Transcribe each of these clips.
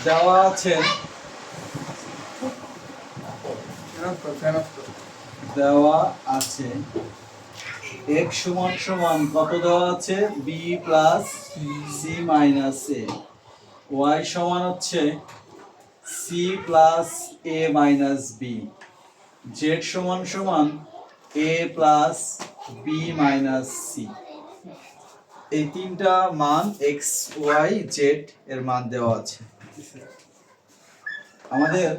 দেওয়া আছে x সমান সমান কত দেওয়া আছে b plus c minus a, y সমান হচ্ছে c plus a minus b, z সমান সমান a plus b minus c। এই তিনটা মান x y z এর মান দেওয়া আছে, আমাদের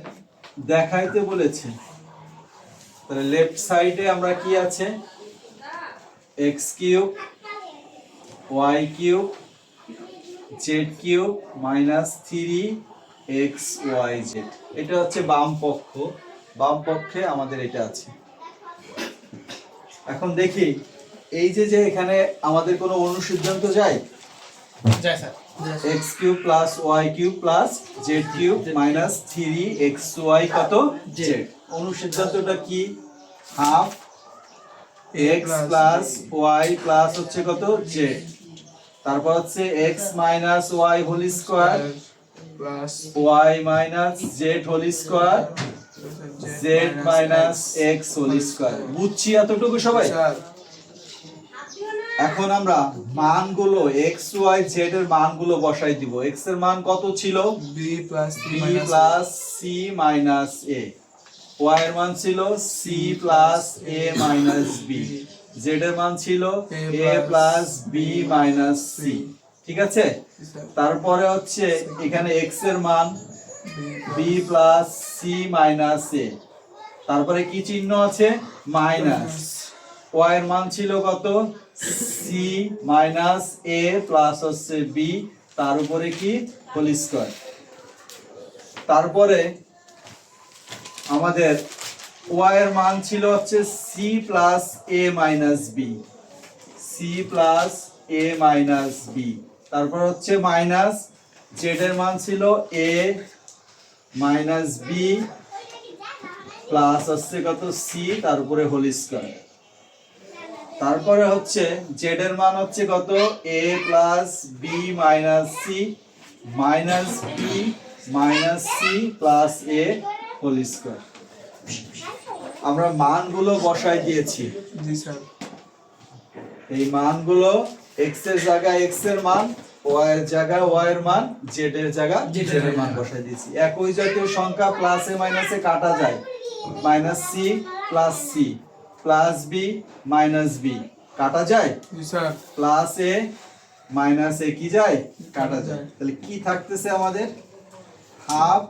দেখাইতে বলেছে। তাহলে লেফট সাইডে আমরা কি আছে x cube y cube z cube minus 3xyz, এটা হচ্ছে বাম পক্ষ। বাম পক্ষে আমাদের এটা আছে। এখন দেখি এই যে এখানে আমাদের কোনো অনুসিদ্ধান্ত যায়? যায় sir. x cube plus y cube plus z cube minus 3xy কত z। অনুসিদ্ধান্তটা কি? Half x plus y plus হচ্ছে কত z, তারপর হচ্ছে x minus y whole square plus y minus z whole square z minus x whole square. বুঝছি এতটুকু সবাই? এখন আমরা মানগুলো x y z এর মানগুলো বসাই দিব। x এর মান কত ছিল? b plus c minus a, y এর মান ছিল c plus a minus b, z এর মান ছিল a plus b minus c। ঠিক আছে? তারপরে হচ্ছে এখানে x এর মান b plus c minus a, তারপরে কি চিহ্ন আছে? মাইনাস। y এর মান ছিল কত? c মাইনাস a প্লাস হচ্ছে b, তার উপরে কি হোল স্কয়ার। তারপরে আমাদের y এর মান ছিল হচ্ছে c plus a minus b, c plus a minus b, তারপর হচ্ছে মাইনাস z এর মান ছিল a মাইনাস b প্লাস হচ্ছে কত c, তার উপরে হোল স্কয়ার। তারপরে হচ্ছে z এর মান হচ্ছে কত? a plus b minus c minus b minus c plus a whole square. আমরা মানগুলো বসাই দিয়েছি। জি স্যার। এই মানগুলো x এর জায়গায় x এর মান, y এর জায়গায় y এর মান, z এর জায়গায় z এর মান বসাই দিয়েছি। একই জাতীয় সংখ্যা প্লাসে মাইনাসে কাটা যায়। Minus c plus c plus b minus b কাটা যায়? জি sir. Plus a minus a কি যায়? কাটা যায়। তাহলে কি থাকতেছে আমাদের? Half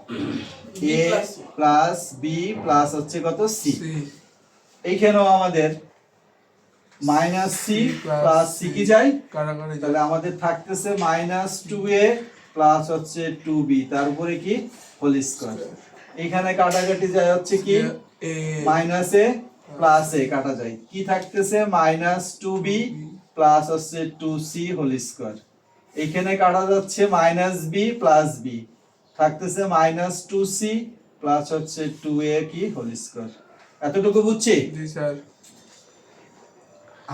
a plus b plus হচ্ছে কত? c। এইখানেও আমাদের মাইনাস c প্লাস c কি যায়? তাহলে আমাদের থাকতেছে মাইনাস 2a প্লাস হচ্ছে 2b, তার উপরে কি হোল স্কয়ার। এখানে কাটাকাটি যায় হচ্ছে কি মাইনাস a প্লাস a কাটা যায়, কি থাকতেছে? মাইনাস 2b প্লাস হচ্ছে 2c হোল স্কয়ার। এখানে কাটা যাচ্ছে মাইনাস b প্লাস b, থাকতেছে মাইনাস 2c প্লাস হচ্ছে 2a কি হোল স্কয়ার। এতটুকু বুঝছি? জি স্যার।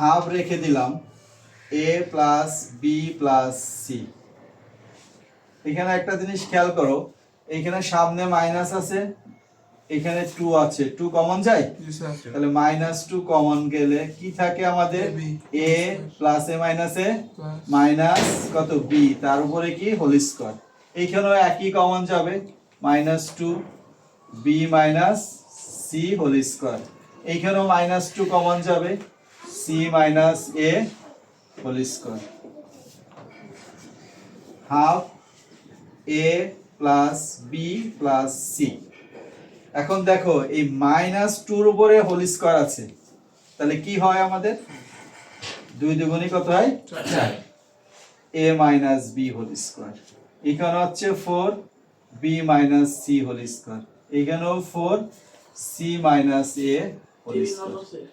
হাফ রেখে দিলাম a plus b plus c। এখানে একটা জিনিস খেয়াল করো, এখানে সামনে মাইনাস আছে, এখানে 2 আছে, 2 কমন যায়? জি স্যার। তাহলে মাইনাস 2 কমন গেলে কি থাকে আমাদের? a plus a minus a minus কত b, তার উপরে কি হোল স্কয়ার। এইখানেও একই কমন যাবে, minus 2 b minus c whole square. এইখানেও মাইনাস 2 কমন যাবে, c minus a whole square. Half a plus b plus c। এখন দেখো এই মাইনাস 2 এর উপরে হোল স্কয়ার আছে, তাহলে কি হয় আমাদের? 2 দুগুণে কত হয়? 4, a minus b whole square. এখানে হচ্ছে 4 b minus c whole square, এখানেও 4 c minus a whole square.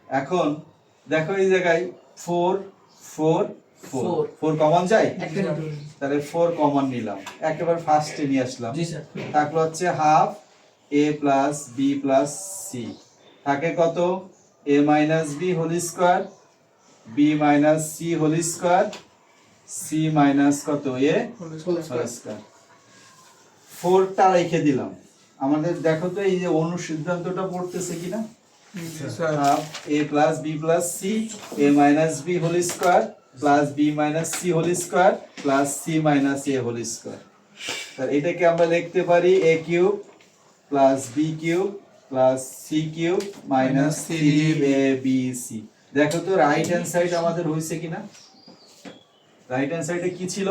এখন দেখো এই জায়গায় 4 4 4 4 কমন যায়? তাহলে 4 কমন নিলাম, একেবারে ফার্স্টে নিয়ে আসলাম। জি স্যার। তারপর হচ্ছে half a plus b plus c, থাকে কত? a minus b whole square, b minus c whole square, c minus কত? a whole square. 4টা রেখে দিলাম। আমাদের দেখো তো এই যে অনুসিদ্ধান্তটা পড়তেছে কিনা। Sir half a plus b plus c a minus b whole square plus b minus c whole square plus c minus a whole square. তাহলে এটাকে আমরা লিখতে পারি a cube plus b cube plus c cube minus 3abc। দেখো তো right hand side আমাদের হইছে কিনা। রাইট হ্যান্ড সাইডে কি ছিল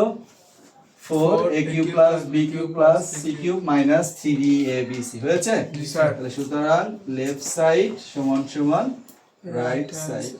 4a cube plus b cube plus c cube minus 3abc হয়েছে। জি স্যার। তাহলে সুতরাং লেফট সাইড সমান সমান রাইট সাইড।